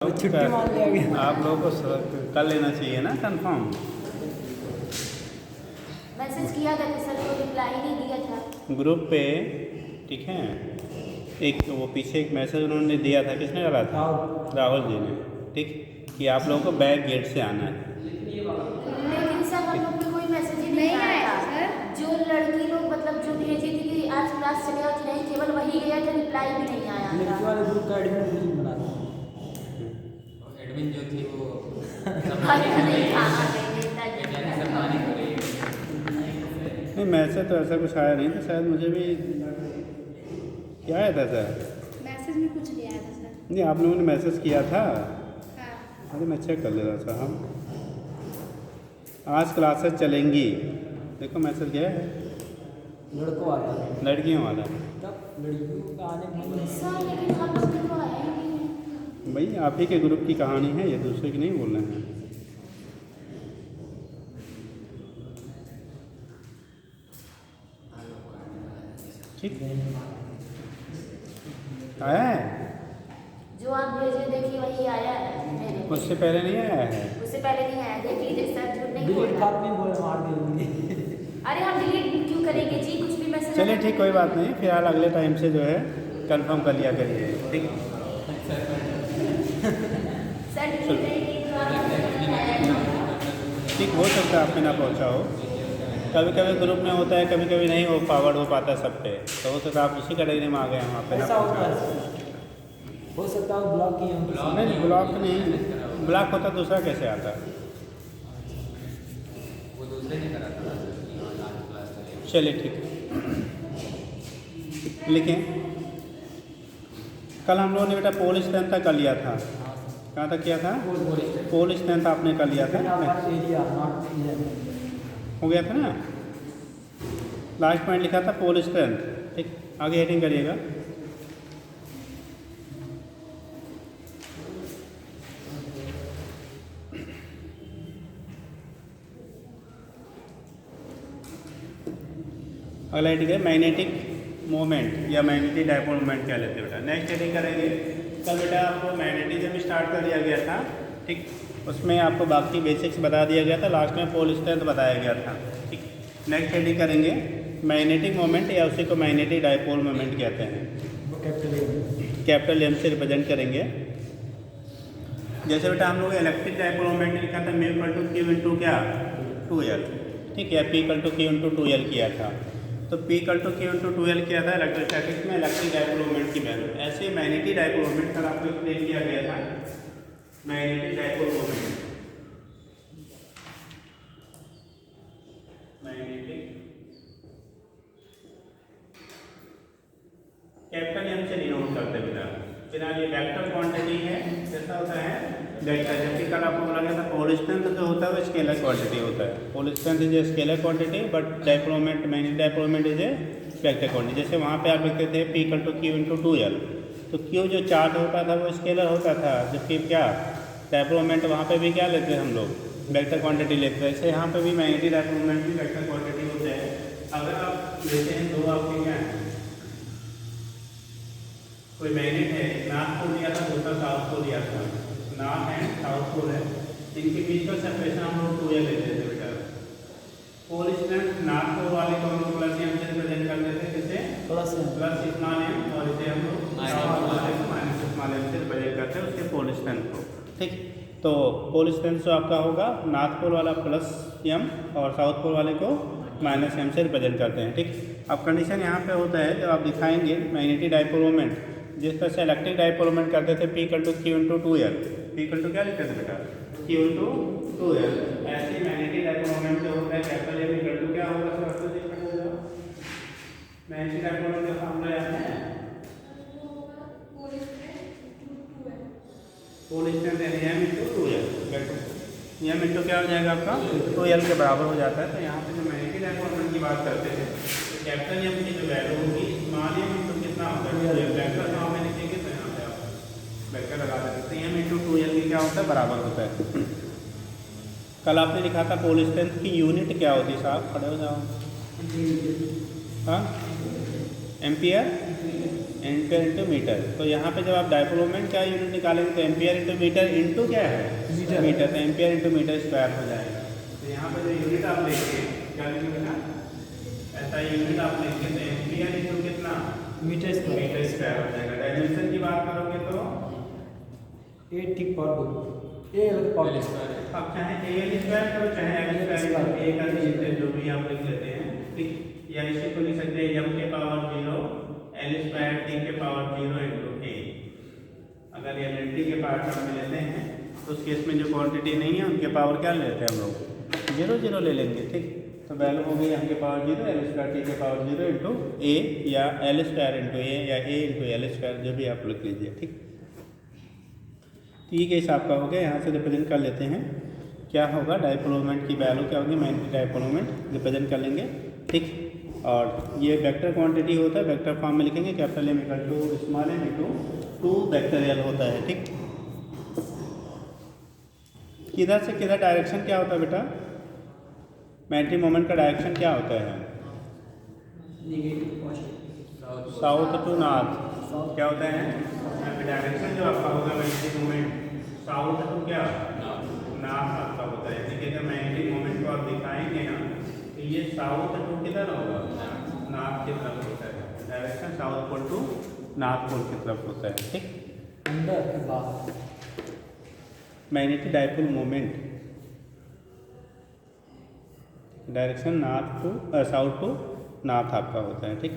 तो छुट्टी मान लिया गया। आप लोगों को कर लेना चाहिए ना कंफर्म। मैसेज किया था कि सर को रिप्लाई नहीं दिया था ग्रुप पे, ठीक है। एक वो पीछे एक मैसेज उन्होंने दिया था, किसने डाला था? राहुल जी ने, ठीक, कि आप लोगों को बैक गेट से आना है। लेकिन सर हम लोग को कोई मैसेज ही नहीं आया था। जो लड़की लोग मतलब जो भेजी थी कि आज क्लास चलेगा कि नहीं, केवल वही गया था, रिप्लाई भी नहीं आया लड़की था। वाले ग्रुप का एडमिन मुझे बना था। एडमिन जो थी वो नहीं था, नहीं, मैसेज तो ऐसा कुछ आया नहीं था, शायद मुझे भी क्या आया था सर? मैसेज में कुछ नहीं आया था सर। नहीं, आप लोगों ने मैसेज किया था। हाँ। अरे मैं चेक कर ले रहा था। हम आज क्लासेस चलेंगी, देखो मैसेज गया है, लड़कों वाला लड़कियों वाला। तब लड़कियों का आने में सर लेकिन हम लोग को तो आया ही नहीं है। भाई आप ही के ग्रुप की कहानी है, ये दूसरे की नहीं बोल रहे हैं। ठीक आया है, जो आप भेजे देखिए वही आया है मेरे पे। उससे पहले नहीं आया है। उससे पहले नहीं आया, देख लीजिए सर, झूठ नहीं बोल डिलीट रहा। खात में बोल मार देंगे। अरे हम डिलीट क्यों करेंगे जी, कुछ भी मैसेज चलिए ठीक, कोई बात नहीं, फिलहाल अगले टाइम से जो है कंफर्म कर लिया करिए, ठीक। सर डिलीट करेंगे तो आप ठीक, हो सकता है आप में ना पहुँचा हो, कभी कभी ग्रुप में होता है, कभी कभी नहीं हो फॉरवर्ड हो पाता सब पे, तो हो सकता है आप उसी कैटेगरी में आ गए हैं, आप पे ना ऐसा होता पहुँचा है, हो सकता है ब्लॉक किए हो। हम। नहीं, ब्लॉक नहीं, ब्लॉक होता दूसरा कैसे आता? वो दूसरे ने करा था आज क्लास चलेगी। चलिए ठीक है, लिखें। कल हम लोगों ने बेटा पोल स्ट्रेंथ तक कर लिया था। कहाँ तक किया था? पोल स्ट्रेंथ आपने कर लिया था, एरिया नॉट हो गया था ना। लास्ट पॉइंट लिखा था पोल स्ट्रेंथ, ठीक। आगे हेडिंग करिएगा। अगला हेडिंग है मैग्नेटिक मोमेंट या मैग्नेटिक डायपोल मोमेंट क्या लेते हैं बेटा। नेक्स्ट हेडिंग करेंगे। कल बेटा आपको मैग्नेटिज्म स्टार्ट कर दिया गया था, ठीक। उसमें आपको बाकी बेसिक्स बता दिया गया था, लास्ट में पोल स्ट्रेंथ बताया गया था, ठीक। नेक्स्ट हेडिंग करेंगे मैग्नेटिक मोमेंट या उसी को मैग्नेटिक डायपोल मोमेंट कहते हैं। कैपिटल एम से रिप्रेजेंट करेंगे। जैसे बेटा हम लोग इलेक्ट्रिक डायपोल मोमेंट लिखा था mu equal to Q into क्या 2L, ठीक है। P equal to Q into 2L किया था, तो P equal to Q into 2L किया था इलेक्ट्रोस्टैटिक्स में इलेक्ट्रिक डायपोल मोमेंट की वैल्यू। ऐसे मैग्नेटिक डायपोल मोमेंट कल आपको एक्सप्लेन किया गया था। Magnetic dipole moment, magnetic capital M से डिनोट करते बेटा। फिलहाल ये वेक्टर क्वांटिटी है, कैसा होता है वेक्टर। जबकि कल आपको बोला गया था पोल स्ट्रेंथ जो होता है वो स्केलर क्वांटिटी होता है। Pole strength is a scalar quantity but dipole moment magnetic dipole moment is a vector quantity. जैसे वहाँ पे आप लिखते थे P equal to Q into 2L, तो क्यू जो चार्ज होता था वो स्केलर होता था, जबकि क्या डायपोल मोमेंट वहाँ पे भी क्या लेते हैं हम लोग वेक्टर क्वांटिटी लेते हैं। ऐसे यहाँ पे भी मैग्नेटिक डायपोल मोमेंट भी वेक्टर क्वांटिटी होते हैं। अगर आप लेते हैं दो आपके क्या है, कोई मैग्नेट है, नॉर्थ पोल दिया था, दूसरा साउथ पोल दिया था, नॉर्थ है साउथ पोल है, इनके बीच का सेपरेशन हम लोग 2L लेते थे बेटा। पोल स्ट्रेंथ नॉर्थ पोल वाले को हम लोग प्लस एम से रिप्रेजेंट करते थे, किसे प्लस स्मॉल एम, और इसे हम लोग माइनस स्मॉल एम से रिप्रेजेंट करते हैं उसके पोल स्ट्रेंथ को, ठीक। तो पोल स्ट्रेंथ जो आपका होगा नॉर्थ पोल वाला प्लस एम और साउथ पोल वाले को माइनस एम से रिप्रेजेंट करते हैं, ठीक। अब कंडीशन यहाँ पे होता है जब आप दिखाएंगे मैग्नेटिक डायपोल मोमेंट, जिस तरह से इलेक्ट्रिक डायपोल मोमेंट करते थे P equal to Q into 2L, P equal to क्या लिखते थे बेटा क्यू इंटू 2L। ऐसे मैग्नेटिक डायपोल मोमेंट जो होता है कैपिटल एम इक्वल टू क्या होगा सर? मैग्नेटिक डायपोल मोमेंट का फॉर्मूला याद है? पोल स्ट्रेंथ यानी M into 2L। M into क्या हो जाएगा आपका 2L के बराबर हो जाता है। तो यहाँ पे जो मैग्नेटिक डायपोल मोमेंट की बात करते हैं तो कैपिटल एम की जो वैल्यू होगी स्मॉल एम इंटू कितना होता है 2L। वेक्टर फॉर्म में लिखेंगे तो यहाँ पे आप वेक्टर लगा देते हैं, एम इंटू 2L की क्या होता है बराबर होता है। कल आपने लिखा था पोल स्ट्रेंथ की यूनिट क्या होती है साहब, खड़े हो जाओ। हाँ, एम्पियर, एम्पियर इंटू मीटर। तो यहाँ पे जब आप डायपोल मोमेंट का यूनिट निकालेंगे तो एम्पियर इंटू मीटर इंटू क्या है मीटर, तो एम्पियर इंटू मीटर स्क्वायर हो जाएगा। तो यहाँ पे जो यूनिट आप लेंगे क्या लेंगे बेटा, ऐसा यूनिट आप लेंगे तो एम्पियर इंटू कितना मीटर स्क्वायर मीटर स्क्वायर हो जाएगा। डायमेंशन की बात करोगे तो 80 पर 2 ए पर एल स्क्वायर है। अब चाहे एल स्क्वायर करो चाहे एल स्क्वायर, ए का नीचे जो भी आप लिख लेते हैं, ठीक। या इसी को लिख सकते हैं m के पावर 0 एल स्क्वायर टी के पावर 0 इंटू ए। अगर एलिमेंट्री के पार्ट में लेते हैं तो उस केस में जो क्वांटिटी नहीं है उनके पावर क्या लेते हैं हम लोग 0 0 ले लेंगे, ठीक। तो वैल्यू हो गई m के पावर 0 एल स्क्वायर टी के पावर 0 इंटू ए, या एल स्क्वायर इंटू ए, या ए इंटू एल स्क्वायर, जो भी आप लिख लीजिए, ठीक। तो ये केस आपका हो गया। यहाँ से रिप्रेजेंट कर लेते हैं क्या होगा, डायपोल मोमेंट की वैल्यू क्या होगी, मैग्नेटिक डायपोल मोमेंट रिप्रेजेंट कर लेंगे, ठीक। और ये वेक्टर क्वांटिटी होता है, वेक्टर फॉर्म में लिखेंगे capital M equal to small m into 2 vector L होता है, ठीक। किधर से किधर डायरेक्शन क्या होता है बेटा, मैग्नेटिक मोमेंट का डायरेक्शन क्या होता है, negative positive south to north. क्या होता है डायरेक्शन जो आपका होगा मैग्नेटिक मोमेंट साउथ टू क्या नॉर्थ आपका होता है, यानी कि अगर मैग्नेटिक मोमेंट को आप दिखाएंगे ना तो ये साउथ टू किधर होगा नॉर्थ की तरफ होता है, direction south pole to north pole की तरफ होता है, ठीक। अंदर के बाहर magnetic dipole moment direction north to south to north आपका होता है, ठीक।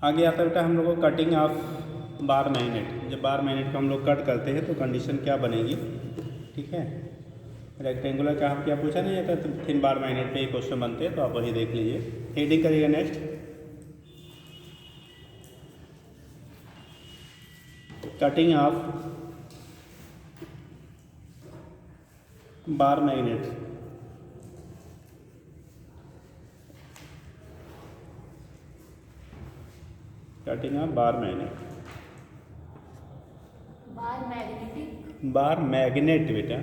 आगे आता है बेटा हम लोग को कटिंग ऑफ बार मैग्नेट। जब बार मैग्नेट को हम लोग कट करते हैं तो कंडीशन क्या बनेगी, ठीक है। रेक्टेंगुलर का हम क्या पूछा नहीं जाता, तो 3 बार मैग्नेट पे ये क्वेश्चन बनते हैं, तो आप वही देख लीजिए। हेडिंग करिएगा next, cutting of bar magnet. Cutting of bar magnet, bar magnetic bar magnet बेटा,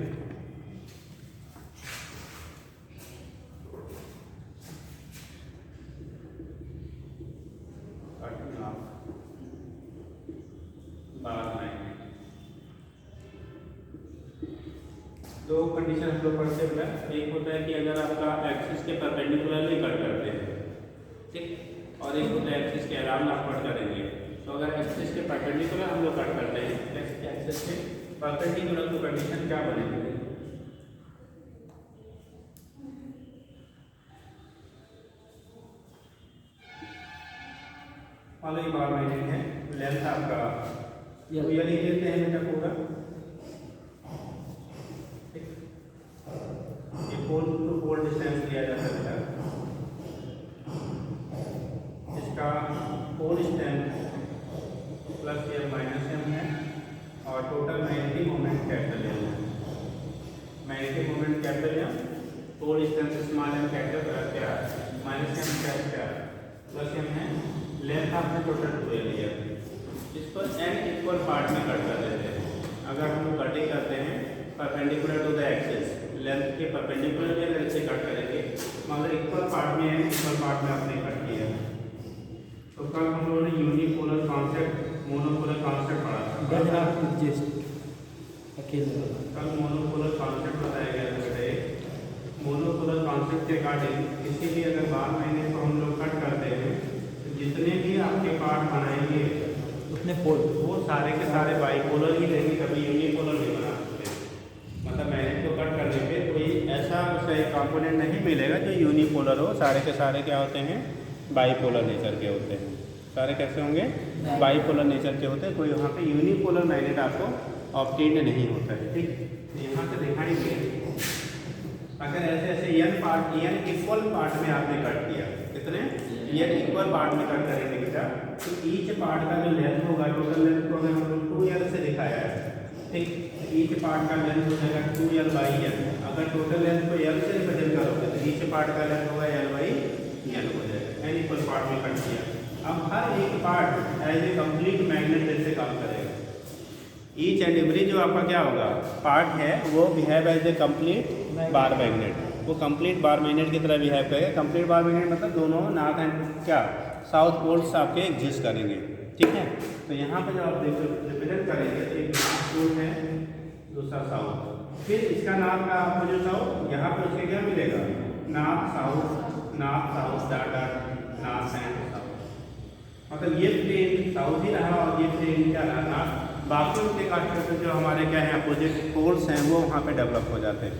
कटिंग ऑफ बार मैग्नेट। दो कंडीशन हम लोग पढ़ते हैं बेटा, एक होता है कि अगर आपका एक्सिस के परपेंडिकुलरली कट करते हैं, ठीक, और एक होता है एक्सिस के अराउंड आप कट करेंगे। तो अगर एक्सिस के परपेंडिकुलर हम लोग कट करते हैं, एक्सिस के परपेंडिकुलर तो कंडीशन क्या बनेगी, मान लो ये बार मैग्नेट है, लेंथ आपका ये लेते हैं बेटा पूरा, ठीक। ये पोल टू पोल डिस्टेंस दिया जाता है बेटा, इसका पोल स्ट्रेंथ प्लस या माइनस m है, और total magnetic moment capital M है। Magnetic moment capital M, pole strength small m capital क्या minus m capital plus m है, लेंथ आपने टोटल 2 लिया। इसको n इक्वल पार्ट में कट कर देते हैं। अगर हम लोग कटिंग करते हैं perpendicular to the axis, length के परपेंडिकुलर या लेंथ से कट करेंगे, मतलब इक्वल पार्ट में n इक्वल पार्ट में आपने कट किया। तो कल हम लोगों ने यूनिपोलर कॉन्सेप्ट मोनोपोलर कॉन्सेप्ट पढ़ा था, डज नॉट एग्जिस्ट अकेले। कल मोनोपोलर कॉन्सेप्ट बताया गया था। मोनोपोलर कॉन्सेप्ट के अकॉर्डिंग किसी भी अगर बार मैग्नेट को हम लोग कट करते हैं तो जितने भी आपके पार्ट बनाएंगे उतने पोल वो सारे के सारे बाईपोलर ही लेंगे, कभी यूनिपोलर नहीं बना सकते। मतलब मैग्नेट को कट करने पे कोई ऐसा उसका एक कंपोनेंट नहीं मिलेगा जो यूनिपोलर हो, सारे के सारे क्या होते हैं बाईपोलर नेचर के होते हैं। सारे कैसे होंगे बाईपोलर नेचर के होते हैं, कोई वहाँ पे यूनिपोलर मैग्नेट आपको ऑब्टेन्ड नहीं होता है, ठीक। यहाँ से दिखाएंगे अगर ऐसे ऐसे n part n equal part में आपने कट किया, कितने n इक्वल पार्ट में कट करेंगे बेटा, तो ईच पार्ट का जो लेंथ होगा, टोटल लेंथ को अगर हम लोग 2l से दिखाया है, ठीक, ईच पार्ट का लेंथ हो जाएगा 2l/n। अगर टोटल लेंथ को l से रिप्रेजेंट करोगे तो ईच पार्ट का लेंथ होगा l/n हो जाएगा, n इक्वल पार्ट में कट किया। अब हर एक part as a complete magnet जैसे काम करेगा। ईच एंड एवरी जो आपका क्या होगा पार्ट है वो behave as a complete bar magnet, वो कंप्लीट बार मैग्नेट की तरह बिहेव करेगा। कंप्लीट बार मैग्नेट मतलब दोनों नॉर्थ एंड क्या साउथ पोल्स आपके एग्जिस्ट करेंगे, ठीक है। तो यहाँ पे जब आप रिप्रेजेंट करेंगे तो एक नॉर्थ पोल है, दूसरा साउथ, फिर इसका नाम का आपको जो साउथ यहाँ पे उसके क्या मिलेगा, north south data north and south. मतलब ये प्लेन साउथ ही रहा और ये प्लेन क्या रहा नॉर्थ। बाकी उनके कांस्टेलेशन जो हमारे क्या है अपोजिट पोल्स हैं वो वहाँ पे डेवलप हो जाते हैं,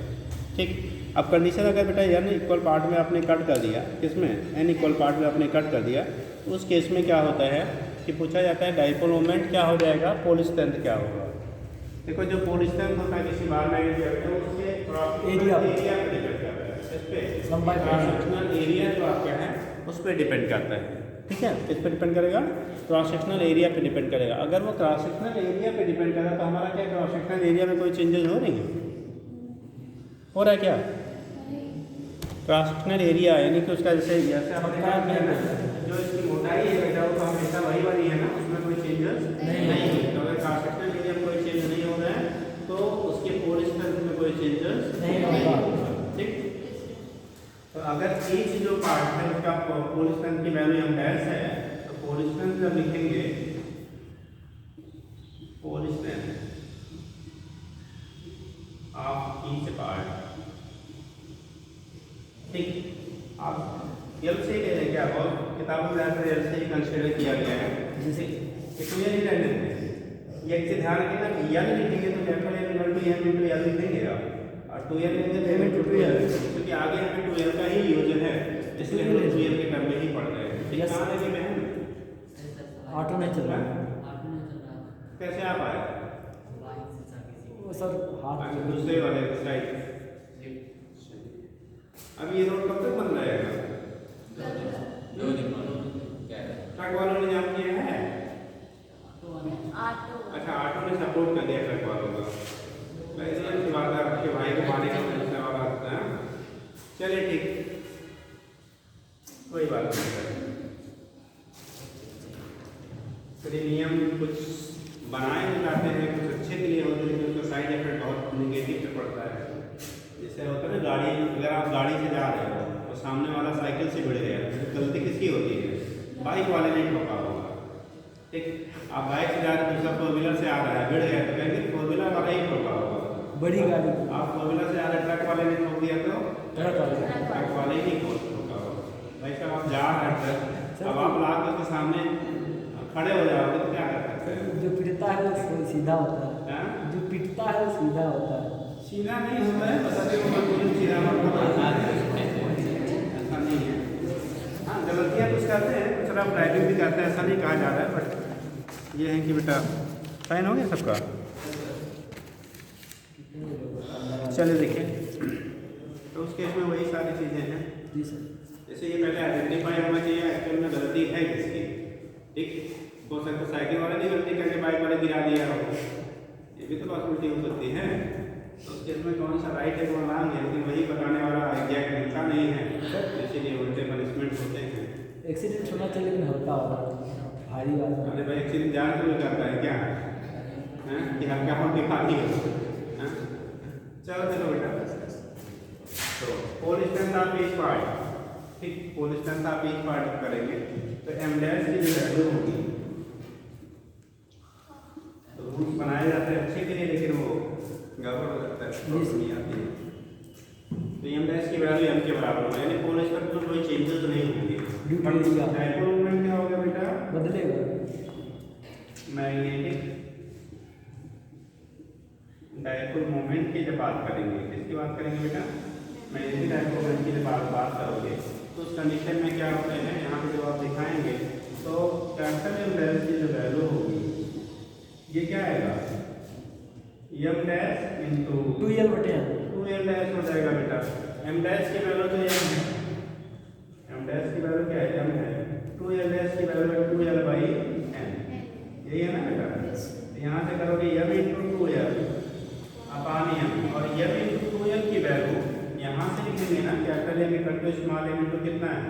ठीक। अब कंडीशन अगर बेटा n इक्वल पार्ट में आपने कट कर दिया, किसमें n इक्वल पार्ट में आपने कट कर दिया, तो उस केस में क्या होता है कि पूछा जाता है डाइपोल मोमेंट क्या हो जाएगा, पोल स्ट्रेंथ क्या होगा। देखो जो पोल स्ट्रेंथ होता है किसी बार मैग्नेट में उसके एरिया पे डिपेंड करता है, इस पे लंबाई क्रॉस सेक्शनल एरिया जो आपका है उस पर डिपेंड करता है, ठीक है। किस पे डिपेंड करेगा, क्रॉस सेक्शनल एरिया पे डिपेंड करेगा। अगर वो क्रॉस सेक्शनल एरिया पे डिपेंड करेगा तो हमारा क्या क्रॉस सेक्शनल एरिया में कोई चेंजेस हो रही है, हो रहा है क्या, क्रॉस सेक्शनल एरिया यानी कि उसका जैसे जो इसकी मोटाई है बेटा वो तो हमेशा वही वाली है ना, उसमें कोई चेंजेस नहीं है। तो अगर क्रॉस सेक्शनल एरिया में कोई चेंज नहीं हो रहा है तो उसके पोल स्ट्रेंथ में कोई चेंजेस नहीं होगा, ठीक। तो अगर ईच जो पार्ट है उसका पोल स्ट्रेंथ की वैल्यू हम डैश है तो पोल स्ट्रेंथ जब लिखेंगे pole strength of each part, ठीक। आप एल से ही ले लेंगे, आप और किताबों में आकर एल से ही कंसीडर किया गया है, जैसे क्लियर ही रहने दें। ये एक ध्यान रखना कि एल लिखेंगे तो capital L equal to M into L लिख देंगे आप, और 2l लेंगे तो m इनटू 2l, क्योंकि आगे हमें 2l का ही यूज है इसलिए हम 2l के टर्म में ही पढ़ रहे हैं। ठीक, कहाँ लगे बहन, ऑटो नहीं चल रहा, कैसे आप आए, वो सर हाथ दूसरे वाले साइड। अब ये रोड कब तक बन रहेगा, ट्रक वालों ने जाम किया है, अच्छा ऑटो ने सपोर्ट कर दिया ट्रक वालों का, वैसे अच्छी बात है आपके भाई को पानी का समस्या वाला होता है। चलिए ठीक, कोई बात नहीं, चलिए नियम कुछ बनाए भी जाते हैं, कुछ अच्छे के लिए होते हैं लेकिन उसका साइड इफेक्ट बहुत निगेटिव पे पड़ता है। जैसे होता है ना गाड़ी, अगर आप गाड़ी से जा रहे हो तो सामने वाला साइकिल से भिड़ गया तो गलती किसकी होती है, बाइक वाले ने ठोका होगा, ठीक। आप बाइक से जा रहे हो दूसरा फोर व्हीलर से आ रहा है भिड़ गया तो कहेंगे फोर व्हीलर वाला ही ठोका होगा, बड़ी गाड़ी, आप फोर व्हीलर से आ रहे ट्रक वाले ने ठोक दिया तो ट्रक वाले ही ठोका होगा। भाई साहब आप जा रहे हैं ट्रक, अब आप ला के उसके सामने खड़े हो जाओगे तो क्या करते हैं, जो पिटता है वो सीधा होता है, जो पिटता है वो सीधा होता है, सीधा नहीं होता है, बस अभी वो सीधा ऐसा नहीं है। हाँ गलतियाँ कुछ करते हैं, कुछ आप ड्राइविंग भी करते हैं, ऐसा नहीं कहा जा रहा है, बट ये है कि बेटा साइन हो गया सबका। चलिए देखिए, तो उस केस में वही सारी चीज़ें हैं जी सर। जैसे ये पहले आइडेंटिफाई होना चाहिए एक्चुअल में गलती है किसकी, ठीक। हो सकता है साइकिल वाले ने गलती करके बाइक वाले गिरा दिया हो, ये भी तो पॉसिबिलिटी हो सकती है। तो उस केस में कौन सा राइट है कौन रॉन्ग है लेकिन वही बताने वाला एग्जैक्ट मिलता नहीं है, इसीलिए उल्टे पनिशमेंट होते हैं। एक्सीडेंट होना चाहिए लेकिन हल्का होगा, भारी बात है। अरे भाई एक्सीडेंट जान के करता है क्या है कि हल्का होकर खाती हो, चलो चलो बेटा। तो pole strength of each part, ठीक, pole strength of each part करेंगे तो एम डैश की जो वैल्यू होगी, तो रूल्स बनाए जाते हैं अच्छे के लिए लेकिन वो गड़बड़ हो जाता है, नहीं आती है। तो एम डैश की वैल्यू एम के बराबर होगा, यानी पोल स्ट्रेंथ में कोई चेंजेस नहीं होंगे। डाइपोल मोमेंट क्या होगा बेटा, बदलेगा, मैग्नेटिक डाइपोल मोमेंट की जब बात करेंगे, किसकी बात करेंगे बेटा, मैग्नेटिक डाइपोल मोमेंट की जब बात करोगे तो उस कंडीशन में क्या होते हैं, यहाँ पे जब आप दिखाएंगे तो कैपिटल एम डैश की जो वैल्यू होगी ये क्या आएगा, एम डैश इंटू 2l बटे n, 2l डैश हो जाएगा बेटा। एम डैश की वैल्यू तो एम है, एम डैश की वैल्यू क्या है, एम है, 2l डैश की वैल्यू है 2l बाई n, यही है ना बेटा। यहाँ से करोगे m into 2l upon m, और m इंटू 2l की वैल्यू यहाँ से लिखेंगे ना, capital M equal to small M into कितना है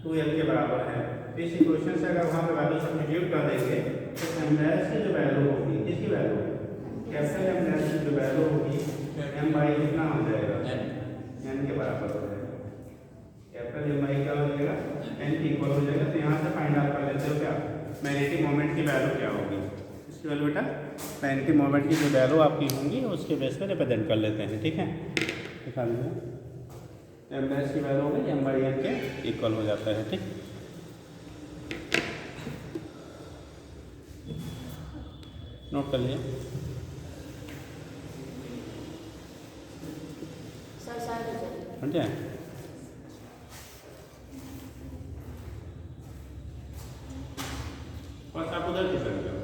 2l के बराबर है। तो इस इक्वेशन से अगर वहाँ पे वैल्यू सब्स्टिट्यूट कर देंगे तो एम डैश की जो वैल्यू होगी, किसकी वैल्यू, कैपिटल एम डैश की जो वैल्यू होगी m बाई कितना हो जाएगा, n के बराबर हो जाएगा। कैपिटल एम बाई क्या हो जाएगा, n की इक्वल हो जाएगा। तो यहाँ से फाइंड मैग्नेटिक मोमेंट की वैल्यू क्या होगी। इसकी वैल्यू बेटा मैग्नेटिक मोमेंट की जो वैल्यू आपकी होंगी उसके बेस पे रिप्रेजेंट कर लेते हैं, ठीक है। दिखा दीजिए एम डैश की वैल्यू होगी एम बाई एन के इक्वल हो जाता है, ठीक। नोट कर लीजिए। सर साइड हो जाइए। समझ जाए। बस आप उधर की तरफ जाओ।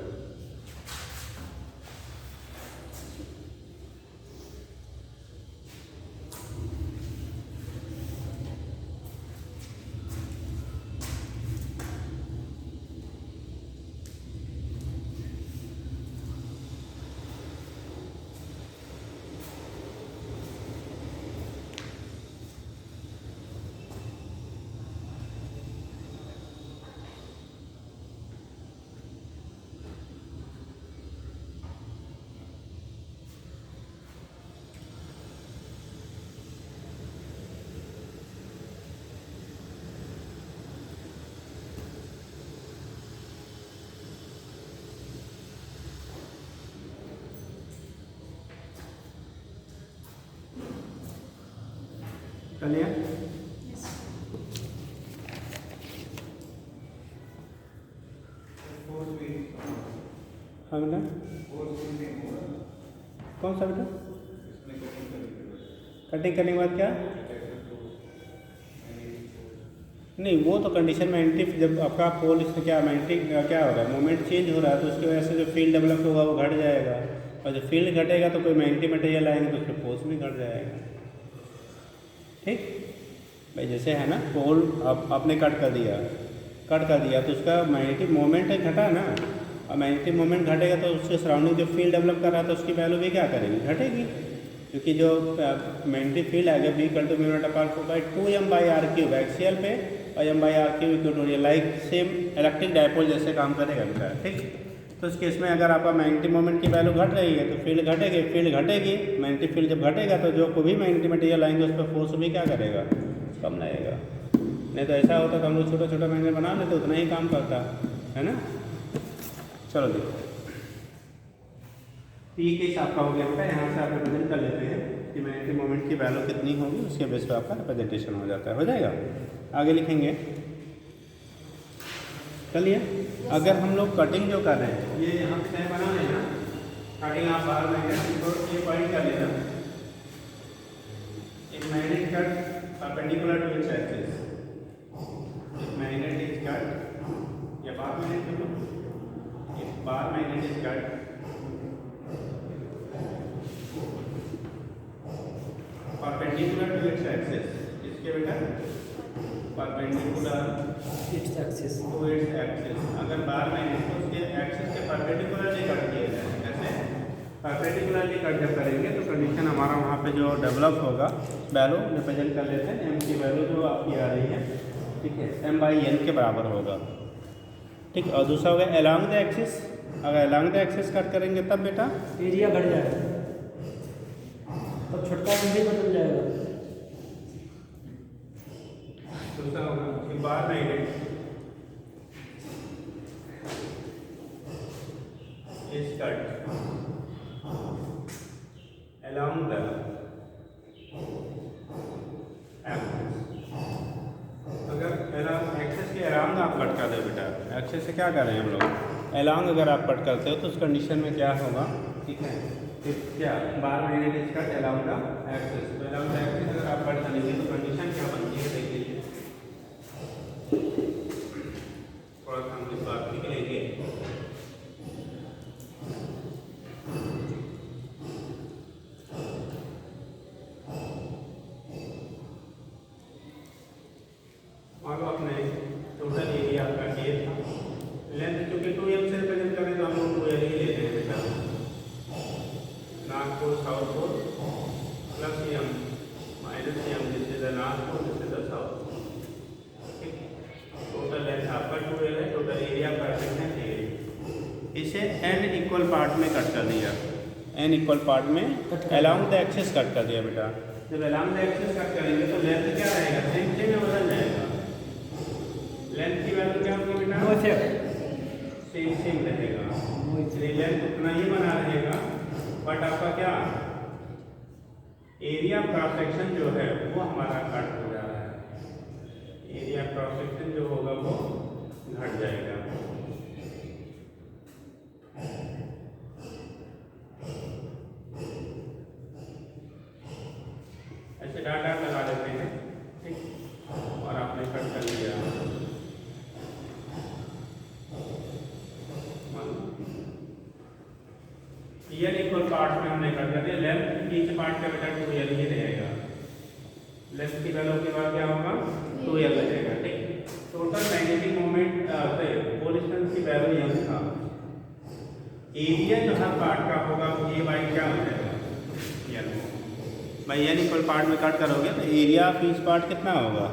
चलिए हाँ बेटा कौन सा बेटा कटिंग करने के बाद क्या नहीं, वो तो कंडीशन मैग्नेटिक जब आपका पोल इसमें क्या मैग्नेटिक क्या हो रहा है, मोमेंट चेंज हो रहा है तो उसकी वजह से जो फील्ड डेवलप होगा वो घट जाएगा, और जब फील्ड घटेगा तो कोई मैग्नेटिक मटेरियल आएंगे तो उसका फोर्स भी घट जाएगा, ठीक भाई। जैसे है ना पोल आपने कट कर दिया तो उसका मैग्नेटिक मोमेंट घटा ना, और मैग्नेटिक मोमेंट घटेगा तो उसके सराउंडिंग जो फील्ड डेवलप कर रहा है तो उसकी वैल्यू भी क्या करेगी, घटेगी, क्योंकि जो मैग्नेटिक फील्ड आएगा B equal to mu naught upon 4/2 m/r³ axial पे और m/r³ equal to like same electric dipole जैसे काम करेगा बेटा, ठीक। तो इस केस में अगर आपका मैग्नेटिक मोमेंट की वैल्यू घट रही है तो फील्ड घटेगी, मैग्नेटिक फील्ड जब घटेगा तो जो कोई भी मैग्नेटिक मटेरियल आएंगे उस पर फोर्स भी क्या करेगा, कम लगेगा। नहीं तो ऐसा होता तो हम लोग छोटा छोटा मैग्नेट बना लेते उतना ही काम करता है ना। चलो देखो पी के हिसाब का हो गया बेटा, यहाँ से आप रिप्रेजेंट कर लेते हैं कि मैग्नेटिक मोमेंट की वैल्यू कितनी होगी, उसके बेस पर आपका रिप्रेजेंटेशन हो जाता है, हो जाएगा। आगे लिखेंगे। चलिए अगर हम लोग कटिंग जो कर रहे हैं ये यहाँ से बना लेना, कटिंग आप बाहर मैग्नेट को ये पॉइंट कर लेना, एक magnet cut perpendicular to its axis, magnet is cut या बार मैग्नेट को एक bar magnet is cut perpendicular to its axis, इसके बेटा perpendicular its axis to its axis. अगर बार मैग्नेट को उसके एक्सिस के परपेंडिकुलरली कट किया जाए, कैसे परपेंडिकुलरली कट जब करेंगे तो कंडीशन हमारा वहाँ पे जो डेवलप होगा वैल्यू रिप्रेजेंट कर लेते हैं, एम की वैल्यू जो आपकी आ रही है, ठीक है, m/n के बराबर होगा, ठीक। और दूसरा होगा अलोंग द एक्सिस, अगर अलोंग द एक्सिस कट करेंगे तब बेटा एरिया बढ़ जाएगा, तब छोटका भी बदल जाएगा। दूसरा होगा कि बार magnet is cut along the axis, अगर along एक्सिस के अराउंड आप कट कर दो बेटा, एक्सिस से क्या कर रहे हैं हम लोग along अगर आप कट करते हो तो उस कंडीशन में क्या होगा, ठीक है, क्या bar magnet is cut along the axis, तो along the axis अगर आप कट करेंगे तो कंडीशन क्या बनती है देखिए, थोड़ा सा हम इस बात निकलेंगे। मान लो अपने टोटल एरिया आपका ये था, लेंथ क्योंकि 2m से रिप्रेजेंट करें तो हम लोग 2l ही लेते हैं बेटा, north pole south pole plus m minus m, this is the north pole, this is the south, ठीक। टोटल लेंथ आपका 2l है, टोटल एरिया परफेक्ट है a। इसे n इक्वल पार्ट में कट कर दिया, n इक्वल पार्ट में along the axis cut कर दिया बेटा। जब अलोंग द एक्सिस कट करेंगे तो लेंथ क्या रहेगा, सेम में बदल जाएगा, लेंथ की वैल्यू क्या होगी बेटा, नो इफेक्ट सेम रहेगा, इसलिए लेंथ उतना ही बना रहेगा, बट आपका क्या एरिया क्रॉस सेक्शन जो है वो हमारा कट हो जा रहा है, एरिया क्रॉस सेक्शन जो होगा वो घट जाएगा। ऐसे डाटा लगा देते हैं, ठीक, और आपने कट कर लिया। ईयर इक्वल पार्ट में हमने कर दिया, लेंथ ईच पार्ट का बेटा 2l ही रहेगा, लेंथ की वैल्यू के बाद क्या होगा 2l रहेगा, ठीक। टोटल मैग्नेटिक मोमेंट पोल डिस्टेंस की वैल्यू यह था, एरिया जो हर पार्ट का होगा ये बाई क्या हो जाएगा एल, भाई एन इक्वल पार्ट में कट करोगे तो एरिया ऑफ ईच पार्ट कितना होगा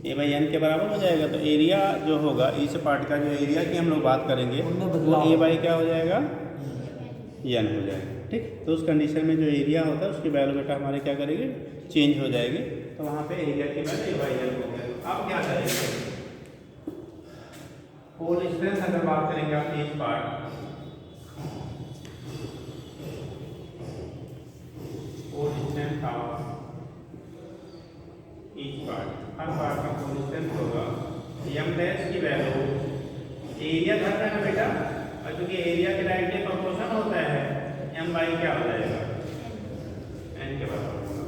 ए बाई एन के बराबर हो जाएगा, तो एरिया जो होगा ईच पार्ट का जो एरिया की हम लोग बात करेंगे वो ए बाई क्या हो जाएगा एन हो जाएगा, ठीक। तो उस कंडीशन में जो एरिया होता है उसकी वैल्यू बेटा हमारे क्या करेंगे चेंज हो जाएगी, तो वहाँ पे एरिया की वैल्यू ए बाई एन हो गया। अब क्या करेंगे, पोल डिस्टेंस अगर बात करेंगे आप each part, pole distance of each part, हर पार्ट का पोल डिस्टेंस होगा एम डैश की वैल्यू, एरिया धरना है बेटा, और क्योंकि एरिया के डायरेक्टली प्रोपोर्शनल होता है एम बाई क्या हो जाएगा एन के बराबर होगा।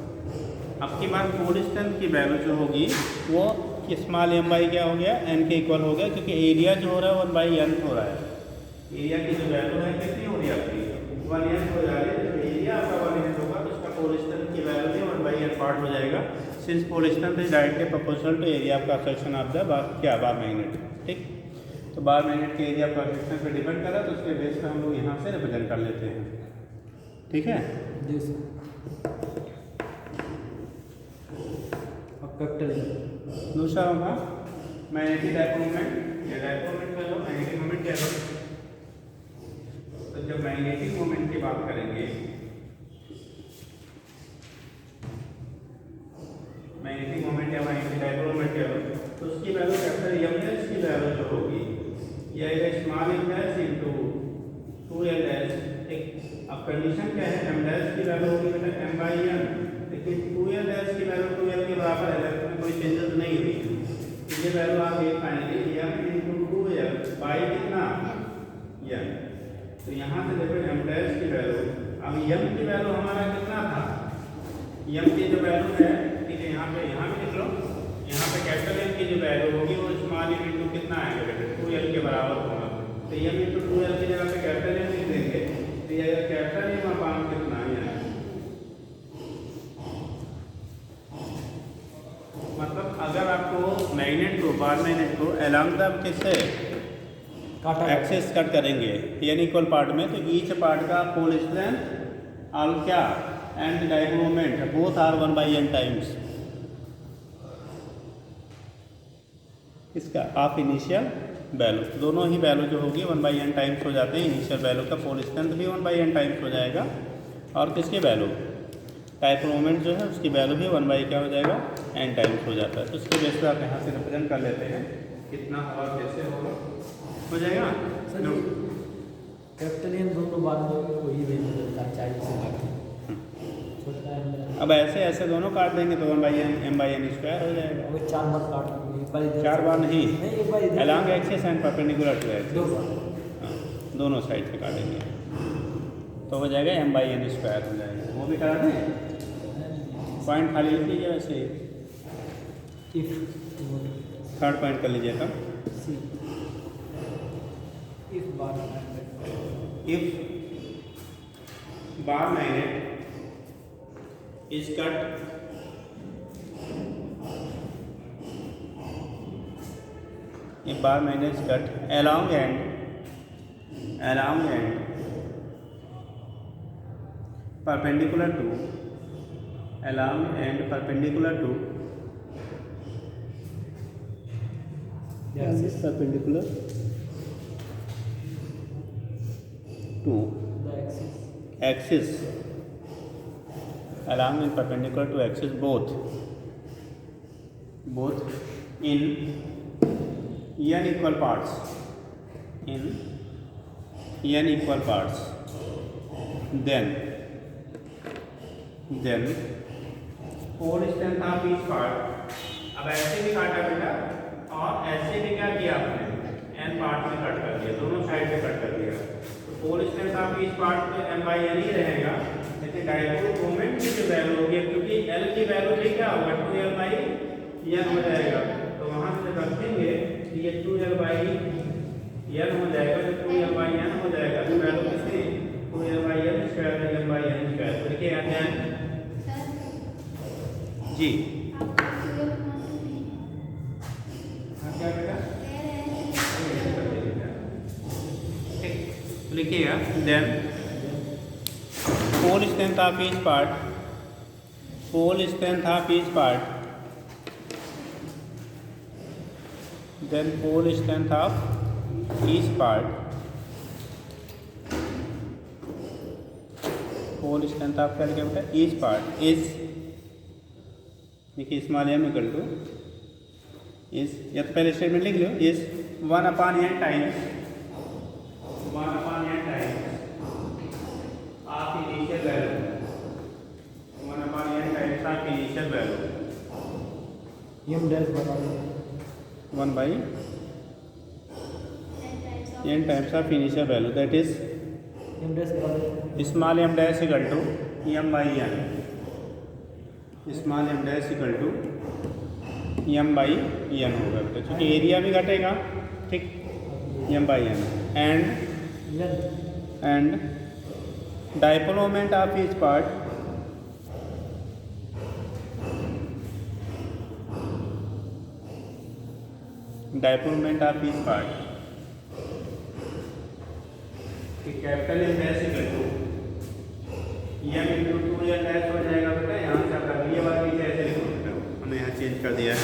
अब की बात पोल डिस्टेंस की वैल्यू जो होगी वो स्मॉल एम बाई क्या हो गया एन के इक्वल हो गया, क्योंकि एरिया जो हो रहा है 1/n हो रहा है, एरिया की जो वैल्यू है कितनी हो रही है आपकी 1n हो जा रही है, तो एरिया आपका 1n होगा तो उसका पोल डिस्टेंस की वैल्यू भी 1/n पार्ट हो जाएगा, since pole distance is directly proportional to area of cross section of the bar magnet, ठीक। तो बार मैग्नेट के एरिया क्रॉस सेक्शन पर डिपेंड करा तो उसके बेस पर हम लोग यहाँ से रिप्रेजेंट कर लेते हैं, ठीक है। दूसरा होगा मैग्नेटिक डायपोल मोमेंट, या डायपोल मोमेंट कह लो, मैग्नेटिक मोमेंट कह लो। तो जब मैग्नेटिक मोमेंट की बात करेंगे, मैग्नेटिक मोमेंट या मैग्नेटिक डायपोल मोमेंट कह लो, तो उसकी वैल्यू कैपिटल एम डैश की वैल्यू जो होगी या small M dash into 2l dash, एक अब कंडीशन क्या है एम डैश की वैल्यू होगी बेटा m बाई n, लेकिन 2l डैश की वैल्यू 2l के बराबर है, इसमें कोई चेंजेस नहीं हुई, तो ये वैल्यू आप देख पाएंगे m इनटू 2l बाई कितना n, तो यहाँ से देखो m डैश की वैल्यू, अब m की वैल्यू हमारा कितना था, m की जो वैल्यू है, ठीक है, यहाँ पे लिख लो, यहाँ पे कैपिटल M की जो वैल्यू होगी वो स्मॉल m इनटू कितना आएगा बेटा 2l के बराबर होगा, तो m इनटू 2l की जगह पे कैपिटल M लिख देंगे, तो ये कैपिटल M अपान कितना है, मतलब अगर आपको मैग्नेट को बार मैग्नेट को अलोंग द किससे एक्सिस कट करेंगे एन इक्वल पार्ट में, तो ईच पार्ट का पोल स्ट्रेंथ ऑल क्या and dipole moment both are 1/n times इसका ऑफ इनिशियल वैल्यू, दोनों ही वैल्यू जो होगी 1/n टाइम्स हो जाते हैं, इनिशियल वैल्यू का पोल स्ट्रेंथ भी 1/n टाइम्स हो जाएगा, और किसकी वैल्यू डायपोल मोमेंट जो है उसकी वैल्यू भी 1 क्या हो जाएगा n टाइम्स हो जाता है, तो उसके बेस पर आप यहाँ से रिप्रेजेंट कर लेते हैं कितना होगा कैसे होगा हो जाएगा कैपिटल एन दोनों बार में वही वैल्यू देता है 40 से छोटा है, अब ऐसे ऐसे दोनों काट देंगे तो 1/n m/n स्क्वायर हो जाएगा, वो 4 बार काट देंगे, एक बार इधर 4 बार नहीं एक बार इधर along axis and perpendicular to axis, 2 बार, दोनों साइड से काटेंगे तो हो जाएगा m/n स्क्वायर हो जाएगा, वो भी करा दें, पॉइंट खाली लिख लीजिए वैसे, इफ थर्ड पॉइंट कर लीजिएगा, see if bar magnet is cut if bar magnet is cut along and perpendicular to along and perpendicular to yes, perpendicular to the axis along and perpendicular to axis both in n equal parts in n equal parts, then pole strength of each part। अब ऐसे भी काटा बेटा और ऐसे भी क्या किया आपने, n पार्ट में कट कर दिया, दोनों साइड से कट कर दिया, तो pole strength of each part में m by n ही रहेगा। लेकिन डायपोल मोमेंट की जो वैल्यू होगी, क्योंकि l की वैल्यू भी क्या होगा 2l by n हो जाएगा, तो वहां से रखेंगे कि ये 2l by n हो जाएगा, तो 2l by n हो जाएगा, तो वैल्यू कितनी 2l by n square m by n square. तो देखिए n जी हाँ क्या बेटा लिखिएगा, then pole strength of each part, pole strength of each part, then pole strength of each part, pole strength of क्या लिखा बेटा ईच पार्ट इज, देखिए small m equal to is, या तो पहले स्टेटमेंट लिख लो, is 1/n times 1/n times of initial value, 1/n times of initial value, m dash बता दो 1/n times of initial value, that is m dash बता दो small m dash equal to m by n, small m dash equal to m by n होगा बेटा, क्योंकि area भी घटेगा, ठीक, m by n, and dipole moment of each part, dipole moment of each part, capital M dash equal to m into 2l dash हो जाएगा बेटा, यहाँ से आपका ये वाला नीचे ऐसे लिखो बेटा, हमने यहाँ चेंज कर दिया है,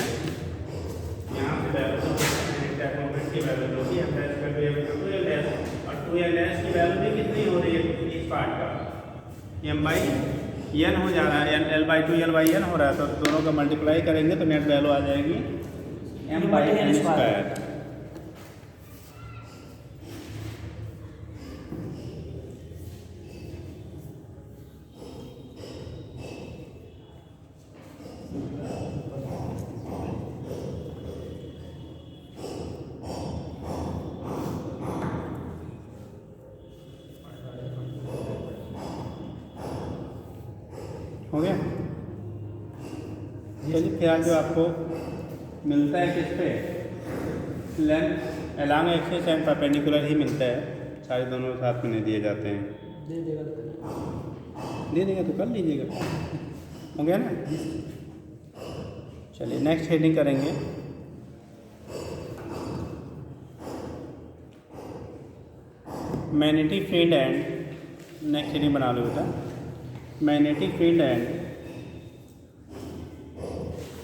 यहाँ से वैल्यू मोमेंट की वैल्यू जो कि m डैश कर दिया बेटा 2l डैश, और 2l डैश की वैल्यू भी कितनी हो रही है इस पार्ट का m by n हो जा रहा है, l by 2l by n हो रहा है, तो दोनों का मल्टीप्लाई करेंगे तो नेट वैल्यू आ जाएगी m by n स्क्वायर। हो गया, चलिए फिर जो आपको मिलता है किस पे, length along axis and perpendicular ही मिलता है, सारे दोनों साथ में नहीं दिए जाते हैं, दे देगा तो कर लीजिएगा, हो गया ना। चलिए नेक्स्ट हेडिंग करेंगे, magnetic field and, next heading बना लो बेटा, magnetic field and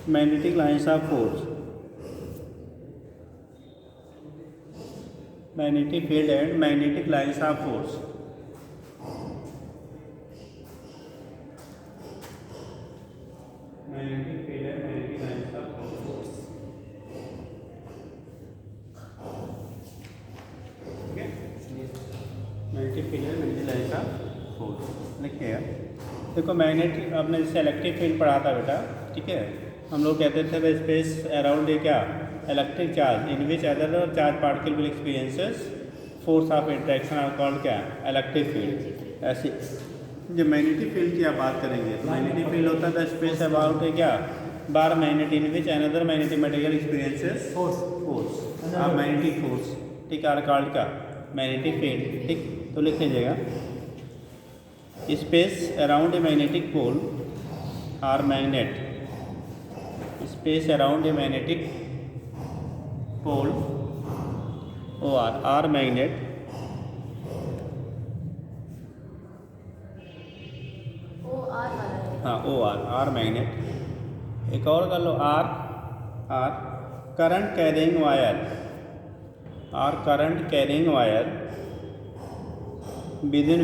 magnetic lines of force, magnetic field and magnetic lines of force, magnetic field and magnetic lines of force, ठीक है, magnetic field and magnetic lines of force लिखिएगा। देखो magnetic, आपने जैसे electric field पढ़ा था बेटा, ठीक है, हम लोग कहते थे द स्पेस अराउंड ए क्या electric charge in which other charge particle will experiences force of interaction are called क्या इलेक्ट्रिक फील्ड। ऐसे जब मैग्नेटिक फील्ड की आप बात करेंगे तो मैग्नेटिक फील्ड होता है द स्पेस अबाउट ए क्या bar magnet in which another magnetic material experiences force आप मैग्नेटिक फोर्स, ठीक, आर कॉल्ड क्या मैग्नेटिक फील्ड, ठीक। तो लिख लीजिएगा space around a magnetic pole or magnet, space around a magnetic pole or magnet, हाँ or magnet. एक और कर लो or current carrying wire, or current carrying wire within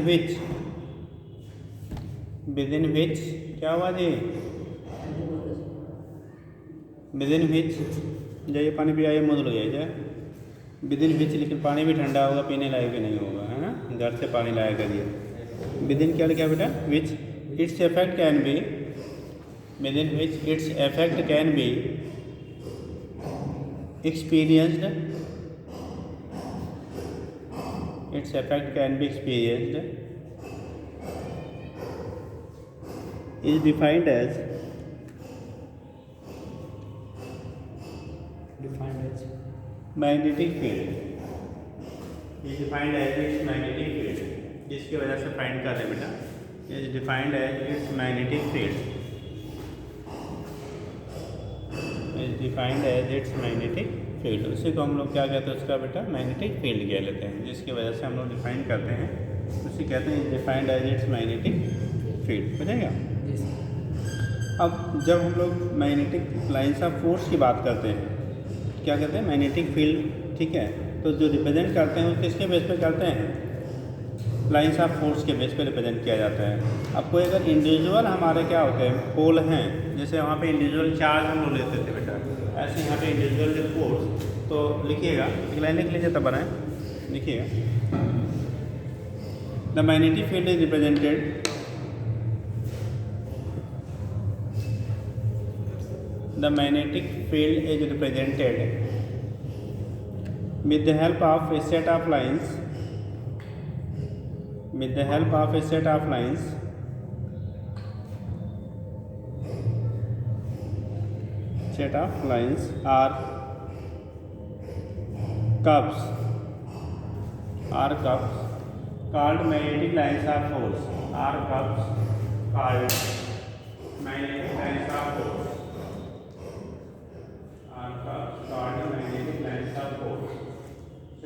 which क्या हुआ जी, विदिन विच जाइए पानी पियाइए मुँह धुल जाइए, विद इन विच, लेकिन पानी भी ठंडा होगा, पीने लायक भी नहीं होगा, है ना, घर से पानी लाया करिए। विद इन क्या लिखा बेटा, which its effect can be, within which its effect can be experienced, its effect can be experienced, is defined as magnetic field, is defined as its magnetic field, जिसकी वजह से find कर रहे हैं बेटा, is defined as its magnetic field, is defined as its magnetic field, उसी को हम लोग क्या कहते हैं, उसका बेटा मैग्नेटिक फील्ड कह लेते हैं, जिसकी वजह से हम लोग डिफाइन करते हैं, उसी कहते हैं defined as its magnetic field, बुझेगा। अब जब हम लोग मैग्नेटिक लाइंस ऑफ फोर्स की बात करते हैं, क्या कहते हैं, मैग्नेटिक फील्ड, ठीक है, तो जो रिप्रेजेंट करते हैं वो किसके बेस पे करते हैं, लाइंस ऑफ फोर्स के बेस पे रिप्रेजेंट किया जाता है। अब कोई अगर इंडिविजुअल हमारे क्या होते हैं, पोल हैं, जैसे वहाँ पे इंडिविजुअल चार्ज हम लोग लेते थे बेटा, ऐसे यहाँ पे इंडिविजुअल जो फोर्स, तो लिखिएगा, एक लाइन लिख लीजिए तब बनाएं, लिखिएगा, the magnetic field is represented, the magnetic field is represented with the help of a set of lines, with the help of a set of lines, set of lines are curves, called magnetic lines of force, are curves called magnetic lines of force, are curves called magnetic lines of force,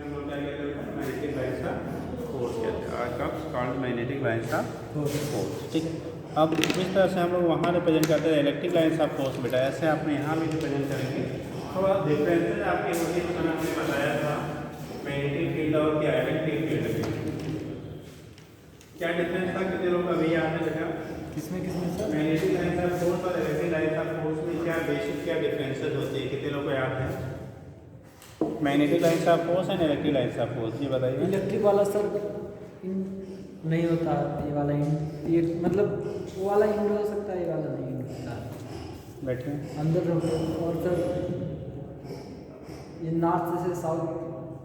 हम लोग क्या कहते हैं, magnetic lines of force कहते हैं, are curves called magnetic lines of force, ठीक। अब इस तरह से हम लोग वहाँ रिप्रेजेंट करते हैं इलेक्ट्रिक लाइंस ऑफ फोर्स बेटा, ऐसे आपने यहाँ भी रिप्रेजेंट करेंगे। थोड़ा डिफरेंसेस आपके होती है, मैंने आपने बताया था मैग्नेटिक फील्ड और क्या इलेक्ट्रिक फील्ड, क्या डिफरेंस था, कितने लोग अभी याद है बेटा, किसमें sir, magnetic lines of force और इलेक्ट्रिक लाइंस ऑफ फोर्स में क्या बेसिक क्या डिफरेंसेस होती है, कितने लोग को याद है, magnetic lines of force and electric lines of force, ये बताइए। इलेक्ट्रिक वाला सर नहीं होता, ये वाला ये मतलब वो वाला इंड हो सकता है, ये वाला नहीं होता, बैठिए अंदर रहो। और सर ये नॉर्थ से साउथ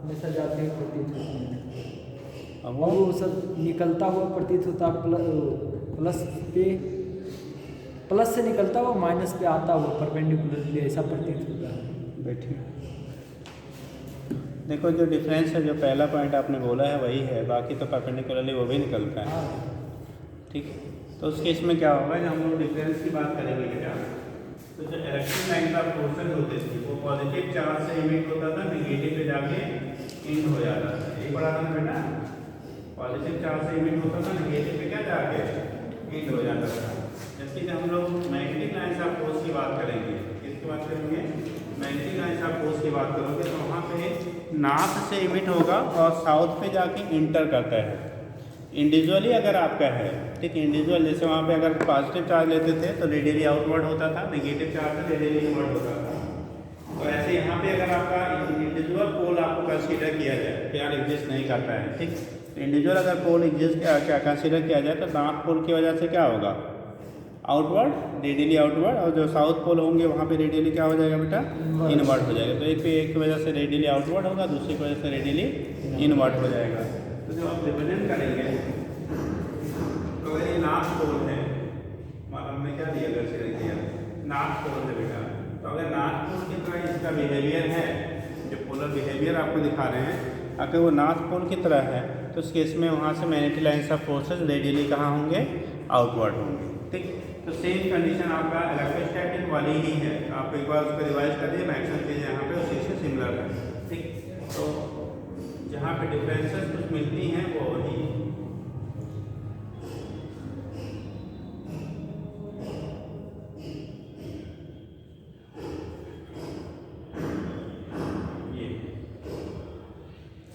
हमेशा जाते हुए प्रतीत होते हैं, अब वो सब निकलता हुआ प्रतीत होता, प्लस से निकलता हुआ माइनस पे आता हुआ परपेंडिकुलरली, ऐसा प्रतीत होता है। बैठिए, देखो जो डिफरेंस है, जो पहला पॉइंट आपने बोला है वही है, बाकी तो परपेंडिकुलरली वो भी निकलता है, ठीक। तो उस केस में क्या होगा, जब हम लोग डिफरेंस की बात करेंगे बेटा, तो जो इलेक्ट्रिक लाइन का पोर्शन होते थे वो पॉजिटिव चार्ज से इमिट होता था, नेगेटिव पे जाके इंड हो जाता था, एक बड़ा था बेटा, पॉजिटिव चार्ज से इमिट होता था, नेगेटिव पे क्या जाके इंड हो जाता था। जबकि जब हम लोग मैग्नेटिक लाइंस ऑफ फोर्स की बात करेंगे, किसकी बात करेंगे, मैग्नेटिक लाइंस ऑफ फोर्स की बात करोगे, तो वहाँ पे नॉर्थ से इमिट होगा और साउथ पे जाके इंटर करता है। इंडिविजुअली अगर आपका है, ठीक, इंडिविजुअल जैसे वहाँ पे अगर पॉजिटिव चार्ज लेते थे तो रेडियली आउटवर्ड होता था, नेगेटिव चार्ज से रेडियली इनवर्ड होता था। तो ऐसे यहाँ पे अगर आपका इंडिविजुअल पोल आपको कंसीडर किया जाए, यार एग्जिस्ट नहीं करता है, ठीक, इंडिविजुअल अगर पोल एग्जिस्ट क्या कंसीडर किया जाए तो नॉर्थ पोल की वजह से क्या होगा, आउटवर्ड, रेडियली आउटवर्ड, और जो साउथ पोल होंगे वहाँ पे रेडियली क्या हो जाएगा बेटा, इनवर्ड हो जाएगा। तो एक की वजह से रेडियली आउटवर्ड होगा, दूसरी की वजह से रेडियली इनवर्ड हो जाएगा। तो जब आप रिप्रेजेंट करेंगे तो अगर ये नॉर्थ पोल है, हमने क्या दिया, कंसीडर किया नॉर्थ पोल है बेटा, तो अगर नॉर्थ पोल की तरह इसका बिहेवियर है, जो पोलर बिहेवियर आपको दिखा रहे हैं, अगर वो नॉर्थ पोल की तरह है तो उस केस में वहाँ से magnetic lines of forces radially कहाँ होंगे, आउटवर्ड होंगे, ठीक। तो सेम कंडीशन आपका इलेक्ट्रोस्टैटिक वाली ही है, आप एक बार उसको रिवाइज करिए, मैक्सिमम चीज़ें यहाँ पे उसी से सिमिलर है, ठीक। तो जहाँ पे डिफरेंसेस कुछ मिलती हैं वो वही है। ये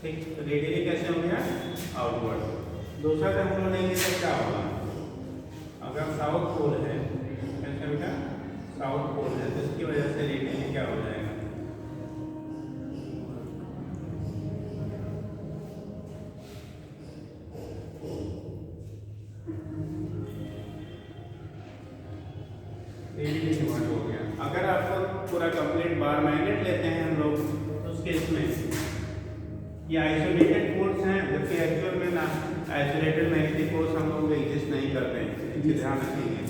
ठीक, तो रेडियली कैसे हो गया, आउटवर्ड। दूसरा जब हम लोग लेंगे तो क्या होगा, अगर साउथ पोल है, कैसे बेटा, साउथ पोल है, तो इसकी वजह से रेडियली क्या हो जाएगा, बार मैग्नेट लेते हैं हम लोग, तो उस केस में ये आइसोलेटेड पोल्स हैं, जबकि एक्चुअल में ना आइसोलेटेड मैग्नेटिक पोल्स हम लोग एग्जिस्ट नहीं करते हैं। इसकी ध्यान रखेंगे,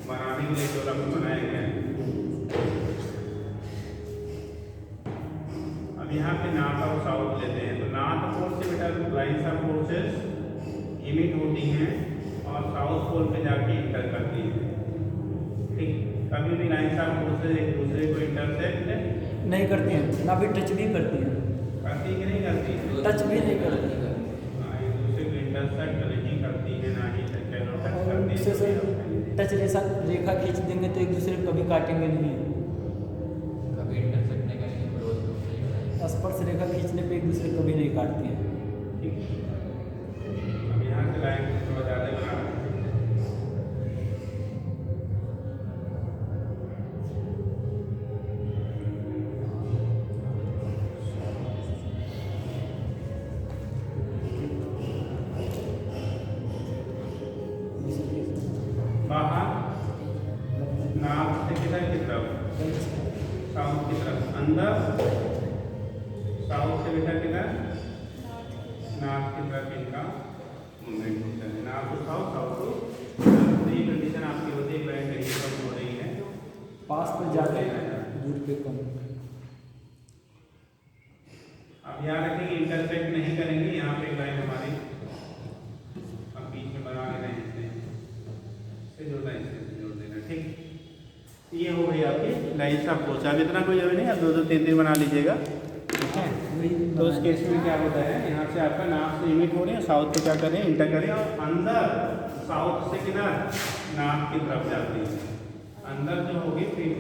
बनाने के लिए जो रकम बनाए गए हैं। अब यहाँ पे नॉर्थ और साउथ लेते हैं, तो नॉर्थ पोल से बेटा लाइन्स ऑफ फोर्सेस इमिट होती हैं और साउथ पोल पे जाके इंटर करती हैं। ठीक, कभी भी लाइन्स ऑफ फोर्सेस एक दूसरे को इंटरसेक्ट नहीं करती हैं, ना भी टच भी करती हैं, करती कि नहीं करती? टच भी नहीं करती। एक दूसरे को इंटरसेक्ट नहीं करती है, ना ही टच और करती उससे है। सर टच रेखा खींच देंगे तो एक दूसरे को कभी काटेंगे नहीं, कभी इंटरसेक्ट नहीं करेंगे, क्लोज नहीं करेंगे। स्पर्श रेखा खींचने पे एक दूसरे को कभी नहीं काटती हैं। ठीक, अब यहाँ से लाइन थोड़ा ज़्यादा बना रहे हैं। बाहर नॉर्थ से किधर की तरफ? साउथ की तरफ। अंदर साउथ से बेटा किधर? नॉर्थ की तरफ इनका मूवमेंट होता है। North to south, south to north. तो ये कंडीशन आपकी होती है, लाइन कहीं कम हो रही है, पास पर ज़्यादा, दूर पे कम। अब याद रखेंगे इंटरसेक्ट नहीं करेंगे। यहाँ पे एक लाइन हमारी अब बीच में बना लेना है, इससे जोड़ना, इससे जोड़ देना। ठीक, ये हो गई आपकी लाइन ऑफ फोर्स। अब इतना कोई जरूरी नहीं, आप 2 2 3 3 बना लीजिएगा। ठीक है, तो उस केस में क्या होता है, यहाँ से आपका नॉर्थ से इमिट हो रही है, साउथ पे क्या करें, इंटर करें, और अंदर साउथ से किधर? नॉर्थ की तरफ जाती है। अंदर जो होगी फिर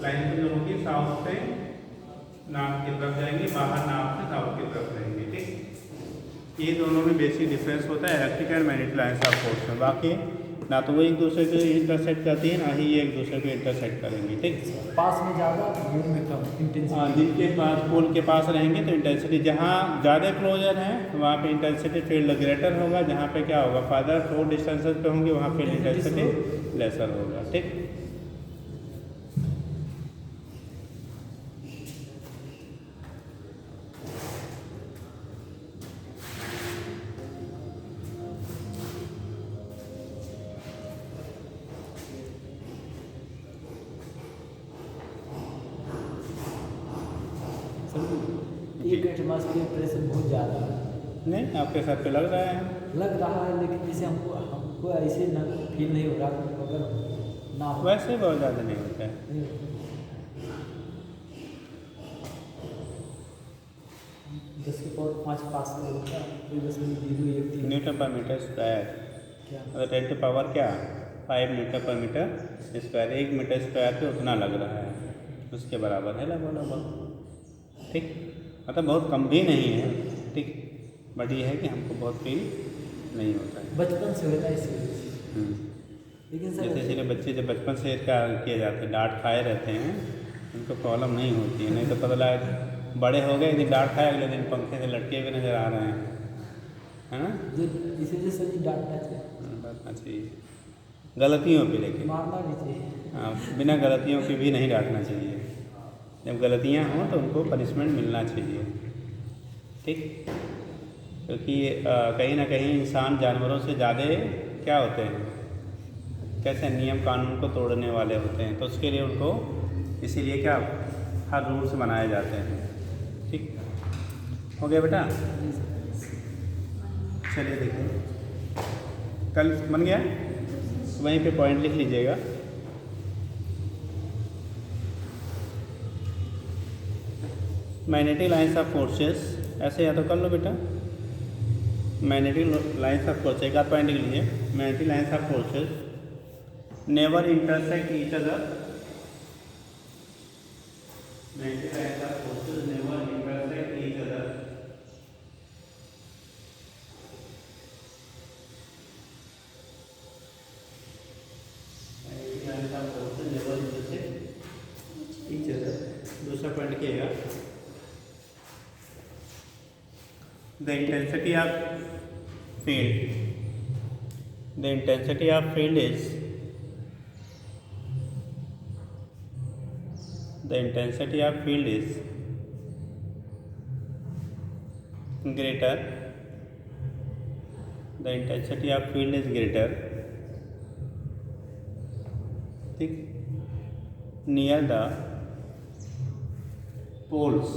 लाइन जो होगी साउथ से नॉर्थ की तरफ जाएंगे, बाहर नॉर्थ से साउथ की तरफ जाएंगे। ठीक, ये दोनों में बेसिक डिफरेंस होता है electric and magnetic lines of force में। बाकी ना तो वो एक दूसरे को इंटरसेक्ट करती है, ना ही ये एक दूसरे को इंटरसेक्ट करेंगे। ठीक, पास में ज़्यादा, दूर में कम इंटेंसिटी। जिनके पास पोल के पास रहेंगे तो इंटेंसिटी जहाँ ज़्यादा क्लोजर है वहाँ पे इंटेंसिटी फील्ड ग्रेटर होगा, जहाँ पे क्या होगा फादर 4 डिस्टेंसेस पे होंगे वहाँ पे इंटेंसिटी लेसर होगा। ठीक, एक एटमॉस्फेयर प्रेशर बहुत ज़्यादा है, नहीं आपके सर पे लग रहा है। लग रहा है, लेकिन जैसे हमको ऐसे ना फील नहीं हो रहा, अगर ना हो वैसे बहुत ज़्यादा नहीं होता है। नहीं होता। 10⁵ पास में होता है, 10.013 न्यूटन पर मीटर स्क्वायर, क्या मतलब 10 टू पावर क्या 5 न्यूटन पर मीटर स्क्वायर। 1 मीटर स्क्वायर पे उतना लग रहा है, उसके बराबर है लगभग। ठीक, मतलब बहुत कम भी नहीं है। ठीक, बट ये है कि हमको बहुत फील नहीं होता है। बचपन से होता है इसलिए। लेकिन सर जैसे इसलिए बच्चे जब बचपन से क्या किए जाते हैं, डांट खाए रहते हैं, उनको प्रॉब्लम नहीं होती है। नहीं तो पता लगा बड़े हो गए, एक दिन डांट खाए, अगले दिन पंखे से लटके हुए नजर आ रहे हैं, है ना? इसीलिए सर जी डांटना चाहिए, डांटना चाहिए गलतियों पे, लेकिन मारना भी चाहिए। हाँ, बिना गलतियों के भी नहीं डांटना चाहिए। जब गलतियाँ हों तो उनको पनिशमेंट मिलना चाहिए। ठीक, क्योंकि कहीं ना कहीं इंसान जानवरों से ज़्यादा क्या होते हैं, कैसे नियम कानून को तोड़ने वाले होते हैं, तो उसके लिए उनको इसीलिए क्या हर रूल्स बनाए जाते हैं। ठीक, हो गया बेटा? चलिए देखिए, कल बन गया, वहीं पे पॉइंट लिख लीजिएगा। मैग्नेटिक लाइन्स ऑफ फोर्सेस, ऐसे या तो कर लो बेटा। मैग्नेटिक लाइन्स ऑफ फोर्सेस, एक आध पॉइंट लिख लीजिए। Magnetic lines of forces never intersect each other. Magnetic lines of forces never intersect each other. Magnetic lines of forces never intersect each other. दूसरा पॉइंट लिखिएगा, the intensity of field is the intensity of field is greater, the intensity of field is greater, ठीक, near the poles,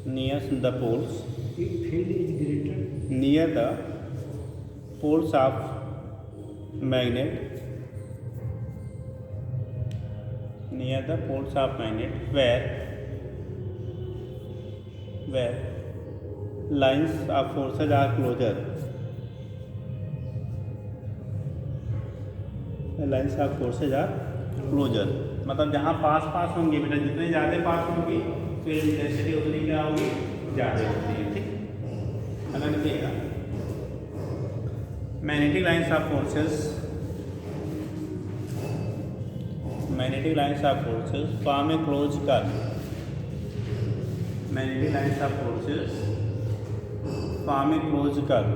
near the poles, field is greater near the poles of magnet, near the poles of magnet where lines of forces are closer, lines of forces are closer, मतलब जहाँ पास पास होंगे बेटा, जितने ज़्यादा पास होंगी field intensity उतनी क्या होगी, ज़्यादा होती है, ठीक। अगर देखिएगा magnetic lines of forces, magnetic lines of forces form a closed curve, magnetic lines of forces form a closed curve,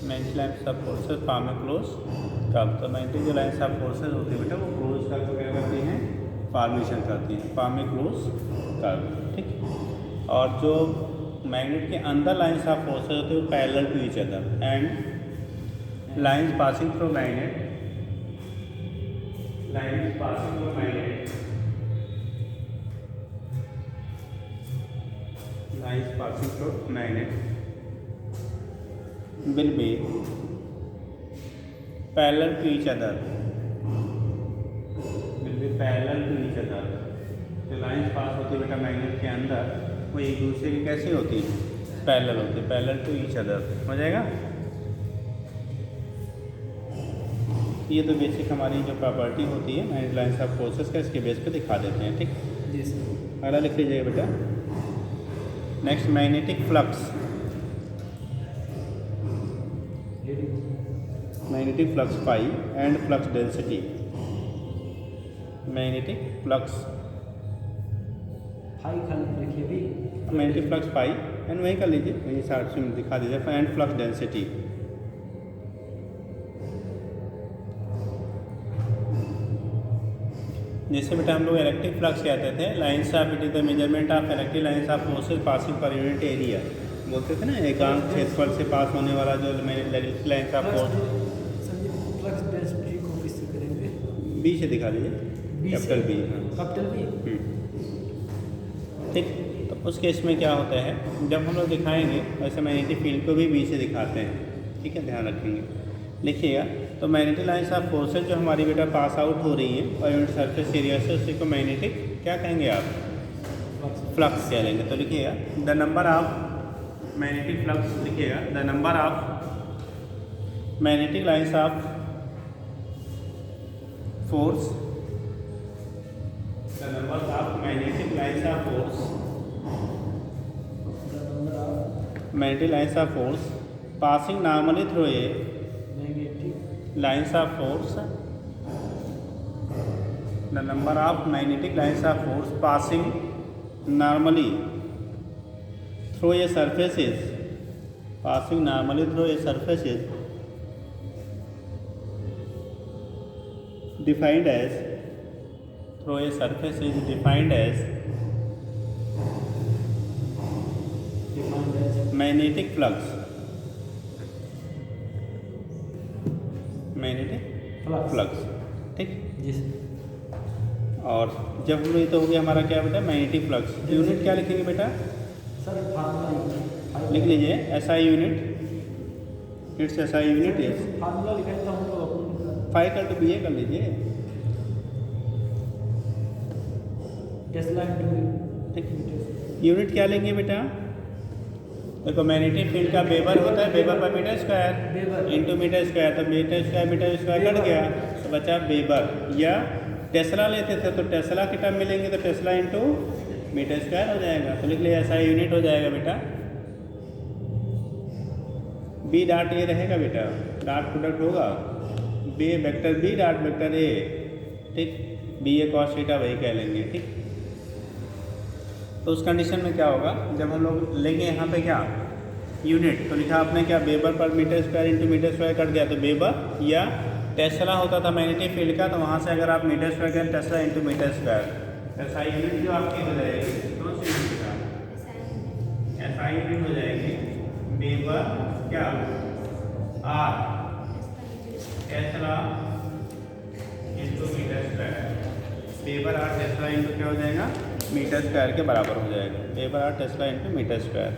magnetic lines of forces form a closed curve। तो magnetic जो lines of forces होती है बेटा वो closed curve को क्या करती हैं, फॉर्मेशन करती हैं, फॉर्म ए क्लोज कर्व, ठीक। और जो मैग्नेट के अंदर लाइंस ऑफ फोर्सेस होते हैं वो parallel to each other and lines passing through magnet, lines passing through magnet, lines passing through magnet will be parallel to each other, will be parallel to each other। जो lines pass होती है बेटा magnet के अंदर वो एक दूसरे की कैसी होती है, पैरेलल होती है, पैरेलल टू ईच अदर, हो जाएगा। ये तो बेसिक हमारी जो प्रॉपर्टी होती है मैग्नेटिक लाइंस ऑफ फोर्सेस का, इसके बेस पे दिखा देते हैं, ठीक। जी सर। अगला लिख लीजिएगा बेटा, next magnetic flux, magnetic flux phi and flux density, magnetic flux phi खाली लिखिए भी, मैग्नेटिक फ्लक्स फाई एंड वही कर लीजिए, वही साइड से दिखा दीजिए, एंड फ्लक्स डेंसिटी। जैसे बेटा हम लोग इलेक्ट्रिक फ्लक्स कहते थे, lines of it is the measurement of electric lines of forces passing per unit area, बोलते थे ना, एकांक क्षेत्रफल से पास होने वाला जो electric lines of force. Flux density को किससे करेंगे, बी से दिखा दीजिए, कैपिटल बी, कैपिटल बी, ठीक। तो उस केस में क्या होता है, जब हम लोग दिखाएंगे वैसे मैग्नेटिक फील्ड को भी बी से दिखाते हैं, ठीक है, ध्यान रखेंगे, लिखिएगा। तो मैग्नेटिक लाइंस ऑफ फोर्सेस जो हमारी बेटा पास आउट हो रही है और यूनिट सरफेस एरिया से, उसी को मैग्नेटिक क्या कहेंगे आप, फ्लक्स कह लेंगे। तो लिखिएगा the number of magnetic flux, लिखिएगा the number of magnetic lines of force, the number of magnetic lines of force, the number of magnetic lines of force passing normally through a magnetic lines of force, the number of magnetic lines of force passing normally through a surface is, passing normally through a surface is defined as, through a surface is defined as magnetic flux, magnetic flux, ठीक। जी sir. और जब हम लोग, ये तो हो गया हमारा क्या बेटा, मैग्नेटिक फ्लक्स। यूनिट क्या लिखेंगे बेटा, सर फार्मूला लिख लीजिए, SI unit, it's SI unit is, formula लिखा था हम लोग, फाइव कर तो बीए कर लीजिए, टेस्ला इनटू, ठीक। यूनिट क्या लेंगे बेटा, देखो मैग्नेटिक फील्ड का वेबर होता है, weber per metre square, weber into metre square, तो मीटर स्क्वायर कट गया तो बचा वेबर। या टेस्ला लेते थे तो टेस्ला के टर्म मिलेंगे, तो टेस्ला इंटू मीटर स्क्वायर हो जाएगा। तो लिख लिया ऐसा यूनिट हो जाएगा बेटा, बी डॉट ए रहेगा बेटा, डॉट प्रोडक्ट होगा B vector B dot vector A, ठीक। बी ए कॉस थीटा वही कह लेंगे, ठीक। तो उस कंडीशन में क्या होगा, जब हम लोग लेंगे यहाँ पे क्या, यूनिट, तो लिखा आपने क्या, weber per metre square into metre square cut गया, तो वेबर या टेस्ला होता था मैग्नेटिक फील्ड का, तो वहाँ से अगर आप मीटर स्क्वायर करें टेस्ला इंटू मीटर स्क्वायर, ऐसा यूनिट जो आपकी हो जाएगी कौन सी यूनिट का, ऐसा यूनिट हो जाएगी वेबर क्या or tesla into metre square, weber or tesla into क्या हो जाएगा, मीटर स्क्वायर के बराबर हो जाएगा, weber or tesla into metre square.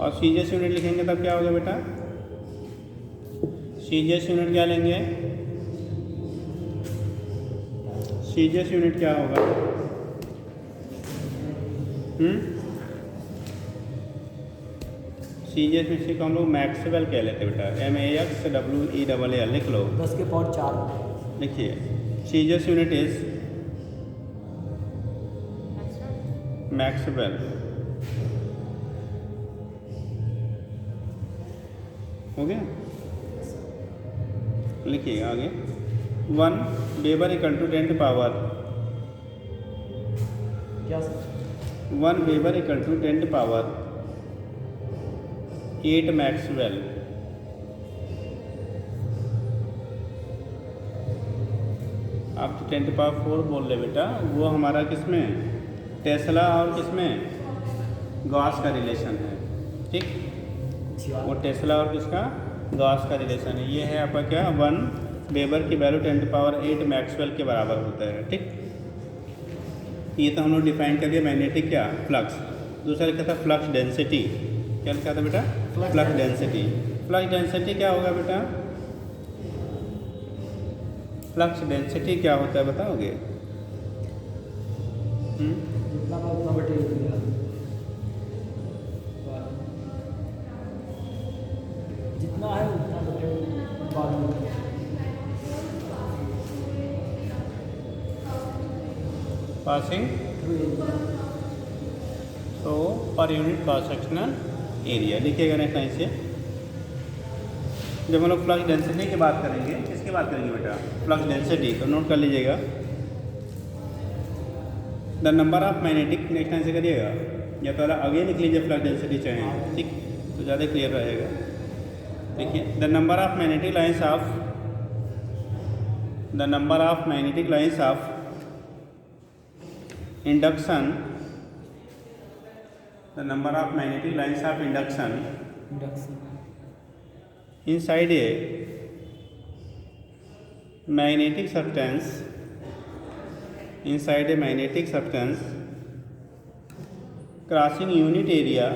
और सीजीएस यूनिट लिखेंगे तब क्या होगा बेटा, सीजीएस यूनिट क्या लेंगे, सीजीएस यूनिट क्या होगा, सीजीएस में को हम लोग मैक्सवेल कह लेते बेटा, MAXWELL लिख लो, 10 के पावर 4। लिखिए सीजीएस यूनिट इज मैक्सवेल, हो गया, लिखिए आगे, 1 वेबर इक्वल टू 10 पावर, क्या 1 weber equal to 10 power 8 Maxwell, आप तो 10 पावर 4 बोल रहे बेटा, वो हमारा किसमें, टेस्ला और किसमें, गॉस का रिलेशन है, ठीक, वो टेस्ला और किसका, गॉस का रिलेशन है। ये है आपका क्या, 1 वेबर की वैल्यू 10 पावर 8 मैक्सवेल के बराबर होता है, ठीक। ये तो हम लोग डिफाइन कर दिया मैग्नेटिक क्या, फ्लक्स। दूसरा लिखा था फ्लक्स डेंसिटी, क्या लिखा था बेटा, फ्लक्स डेंसिटी। फ्लक्स डेंसिटी क्या होगा बेटा, फ्लक्स डेंसिटी क्या होता है बताओगे, जितना का उतना मटेरियल, जितना है उतना मटेरियल बाद में। पासिंग तो per unit cross sectional area लिखिएगा नेक्स्ट लाइन से। जब हम लोग फ्लक्स डेंसिटी की बात करेंगे, किसकी बात करेंगे बेटा, फ्लक्स डेंसिटी, तो नोट कर लीजिएगा, the number of magnetic, next line से करिएगा, या पहले आगे लिख लीजिए फ्लक्स डेंसिटी चाहे, ठीक, तो ज़्यादा क्लियर रहेगा। देखिए, the number of magnetic lines of, the number of magnetic lines of induction, the number of magnetic lines of induction inside a magnetic substance, inside a magnetic substance crossing unit area,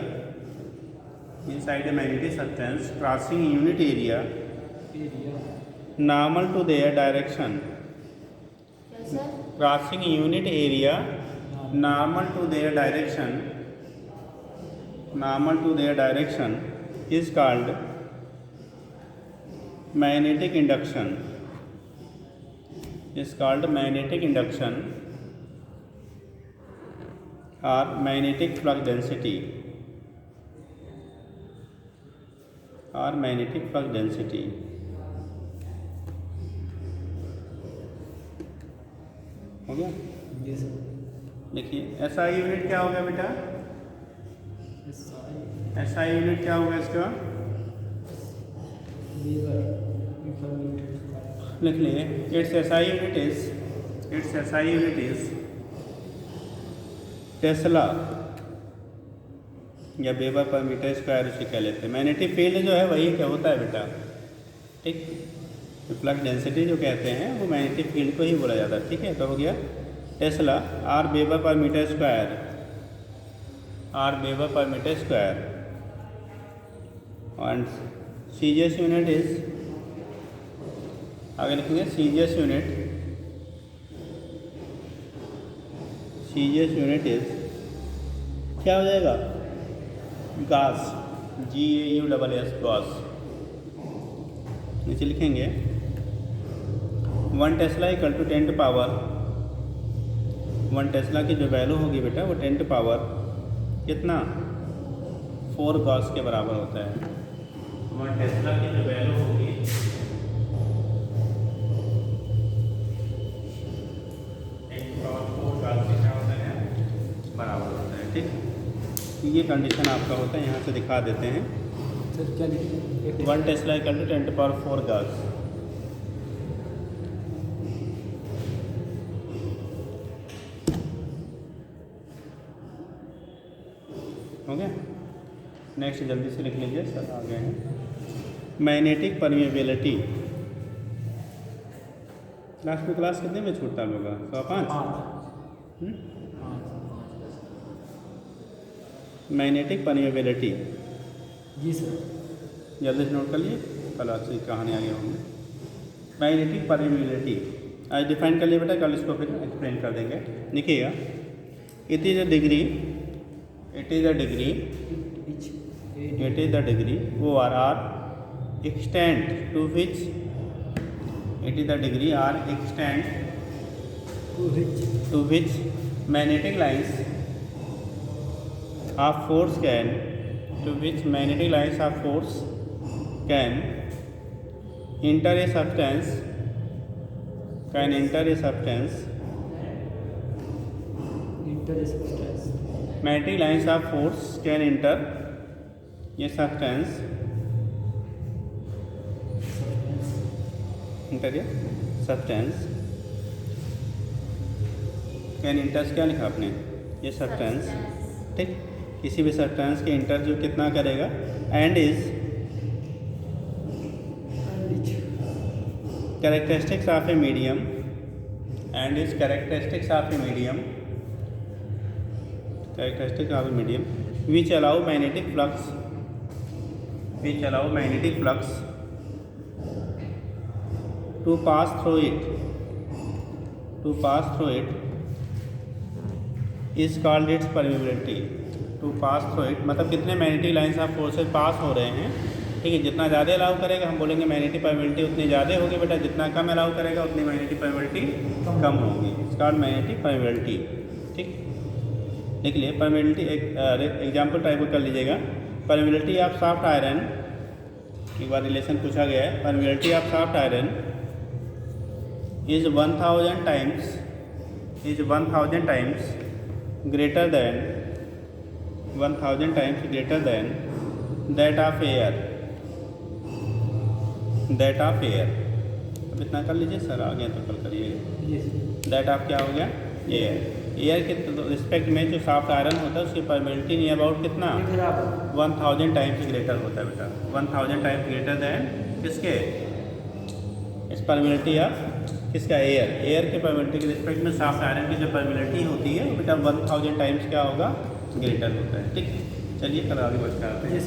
inside a magnetic substance crossing unit area normal to their direction, Yes, sir. crossing unit area normal to their direction, normal to their direction is called magnetic induction, is called magnetic induction or magnetic flux density, or magnetic flux density। हो गया, ये सब देखिए SI unit क्या होगा बेटा, SI unit क्या होगा इसका, लिख लिए, it's SI unit is, it's SI unit is Tesla या वेबर पर मीटर स्क्वायर उसे कह लेते हैं। मैग्नेटिक फील्ड जो है वही क्या होता है बेटा, ठीक, फ्लक्स डेंसिटी जो कहते हैं वो मैग्नेटिक फील्ड को ही बोला जाता है, ठीक है। तो हो गया tesla or weber per metre square, or weber per metre square, and CGS unit is, आगे लिखेंगे CGS unit, CGS unit is क्या हो जाएगा, गॉस, GAUSS गॉस। नीचे लिखेंगे 1 tesla equal to 10 power, 1 tesla की जो वैल्यू होगी बेटा वो 10 पावर कितना, 4 गॉस के बराबर होता है। 1 टेस्ला की जो वैल्यू होगी 10 पावर 4 गॉस के क्या होता है, बराबर होता है, ठीक। ये कंडीशन आपका होता है, यहाँ से दिखा देते हैं। सर क्या लिखें? 1 टेस्ला इक्वल टू 10⁴ गॉस। हो गया। नेक्स्ट जल्दी से लिख लीजिए सर, आ गए हैं। Magnetic permeability. लास्ट में क्लास कितने में छूटता होगा? 105। Magnetic permeability. जी सर। जल्दी से नोट कर लिए, कल अच्छी कहानी आगे होंगे। मैग्नेटिक परमिएबिलिटी आज डिफाइन कर लिए बेटा, कल इसको फिर एक्सप्लेन कर देंगे। लिखिएगा, it is a degree OR extent to which magnetic lines of force can enter a substance magnetic lines of force can enter a substance can इंटर्स क्या लिखा आपने? ये सब्सटेंस, ठीक। किसी भी सब्सटेंस के इंटर जो कितना करेगा, and is characteristics of a medium which allow magnetic flux to pass through it is called its permeability। मतलब कितने मैग्नेटिक लाइन्स ऑफ फोर्सेज पास हो रहे हैं, ठीक है। जितना ज़्यादा अलाउ करेगा हम बोलेंगे मैग्नेटिक परमिएबिलिटी उतनी ज़्यादा होगी बेटा, जितना कम अलाउ करेगा उतनी मैग्नेटिक परमिएबिलिटी कम होगी। इट्स कॉल्ड मैग्नेटिक परमिएबिलिटी, ठीक। लिख लिए परमिएबिलिटी। एक एग्जाम्पल टाइप कर लीजिएगा। परमिएबिलिटी ऑफ सॉफ्ट आयरन, एक बार रिलेशन पूछा गया है। Permeability of soft iron is 1000 times greater than that of air। अब इतना कर लीजिए सर, आ गया तो कल करिएगा। दैट ऑफ क्या हो गया? एयर के रिस्पेक्ट में जो सॉफ्ट आयरन होता है उसकी परमिएबिलिटी नियर अबाउट कितना? 1000 टाइम्स ग्रेटर होता है बेटा। 1000 टाइम्स ग्रेटर दैन किसके? इस परमिएबिलिटी ऑफ किसका? एयर के परमिएबिलिटी के रिस्पेक्ट में सॉफ्ट आयरन की जो परमिएबिलिटी होती है बेटा 1000 टाइम्स क्या होगा? ग्रेटर होता है, ठीक। चलिए कल आगे बढ़ते हैं।